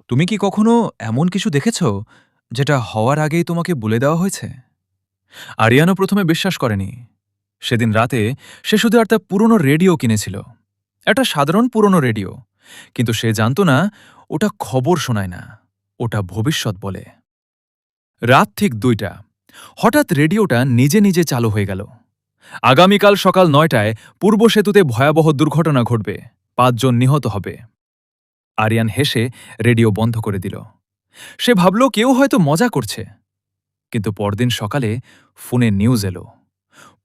তুমি কি কখনো এমন কিছু দেখেছ যেটা হওয়ার আগেই তোমাকে বলে দেওয়া হয়েছে? আরিয়ানও প্রথমে বিশ্বাস করেনি। সেদিন রাতে সে শুধু একটা পুরনো রেডিও কিনেছিল, একটা সাধারণ পুরনো রেডিও। কিন্তু সে জানত না ওটা খবর শোনায় না, ওটা ভবিষ্যৎ বলে। রাত ঠিক ২টা। হঠাৎ রেডিওটা নিজে নিজে চালু হয়ে গেল। আগামীকাল সকাল ৯টায় পূর্ব সেতুতে ভয়াবহ দুর্ঘটনা ঘটবে, ৫ জন নিহত হবে। আরিয়ান হেসে রেডিও বন্ধ করে দিল। সে ভাবল কেউ হয়তো মজা করছে। কিন্তু পরদিন সকালে ফোনে নিউজ এলো,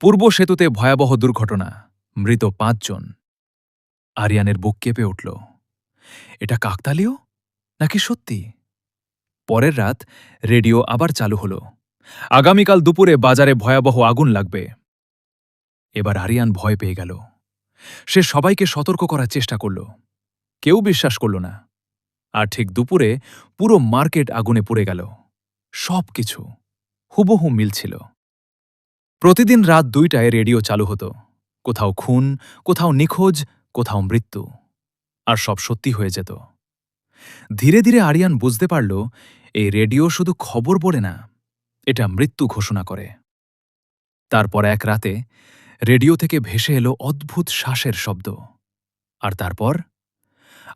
পূর্ব সেতুতে ভয়াবহ দুর্ঘটনা, মৃত ৫ জন। আরিয়ানের বুক কেঁপে উঠল। এটা কাকতালীয় নাকি সত্যি? পরের রাত রেডিও আবার চালু হলো। আগামীকাল দুপুরে বাজারে ভয়াবহ আগুন লাগবে। এবার আরিয়ান ভয় পেয়ে গেল। সে সবাইকে সতর্ক করার চেষ্টা করল। কেউ বিশ্বাস করল না। আর ঠিক দুপুরে পুরো মার্কেট আগুনে পুড়ে গেল। সবকিছু হুবহু মিলছিল। প্রতিদিন রাত ২টায় রেডিও চালু হতো। কোথাও খুন, কোথাও নিখোঁজ, কোথাও মৃত্যু। আর সব সত্যি হয়ে যেত। ধীরে ধীরে আরিয়ান বুঝতে পারল এই রেডিও শুধু খবর বলে না, এটা মৃত্যু ঘোষণা করে। তারপর এক রাতে রেডিও থেকে ভেসে এলো অদ্ভুত শ্বাসের শব্দ। আর তারপর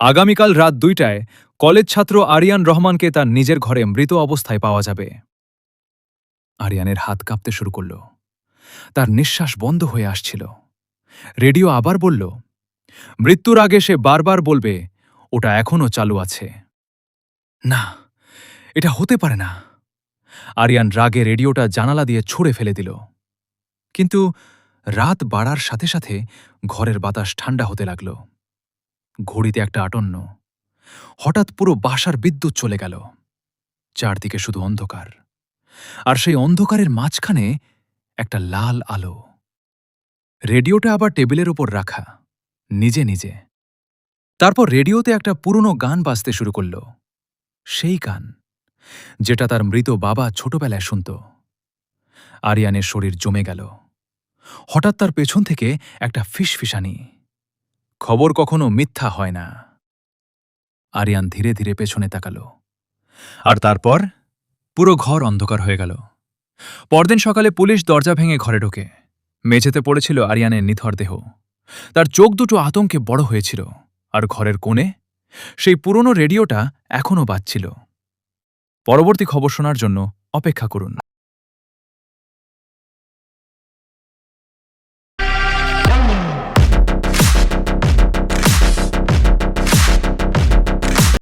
আগামীকাল রাত ২টায় কলেজ ছাত্র আরিয়ান রহমানকে তার নিজের ঘরে মৃত অবস্থায় পাওয়া যাবে। আরিয়ানের হাত কাঁপতে শুরু করল। তার নিঃশ্বাস বন্ধ হয়ে আসছিল। রেডিও আবার বলল, মৃত্যুর আগে সে বারবার বলবে ওটা এখনও চালু আছে। না, এটা হতে পারে না। আরিয়ান রাগে রেডিওটা জানালা দিয়ে ছুঁড়ে ফেলে দিল। কিন্তু রাত বাড়ার সাথে সাথে ঘরের বাতাস ঠান্ডা হতে লাগল। ঘড়িতে একটা ৫৮। হঠাৎ পুরো বাসার বিদ্যুৎ চলে গেল। চারদিকে শুধু অন্ধকার। আর সেই অন্ধকারের মাঝখানে একটা লাল আলো। রেডিওটা আবার টেবিলের ওপর রাখা, নিজে নিজে। তারপর রেডিওতে একটা পুরনো গান বাজতে শুরু করল। সেই গান যেটা তার মৃত বাবা ছোটবেলায় শুনত। আরিয়ানের শরীর জমে গেল। হঠাৎ তার পেছন থেকে একটা ফিসফিসানি। খবর কখনো মিথ্যা হয় না। আরিয়ান ধীরে ধীরে পেছনে তাকাল। আর তারপর পুরো ঘর অন্ধকার হয়ে গেল। পরদিন সকালে পুলিশ দরজা ভেঙে ঘরে ঢোকে। মেঝেতে পড়েছিল আরিয়ানের নিথর দেহ। তার চোখ দুটো আতঙ্কে বড় হয়েছিল। আর ঘরের কোণে সেই পুরনো রেডিওটা এখনও বাজছিল। পরবর্তী খবর শোনার জন্য অপেক্ষা করুন।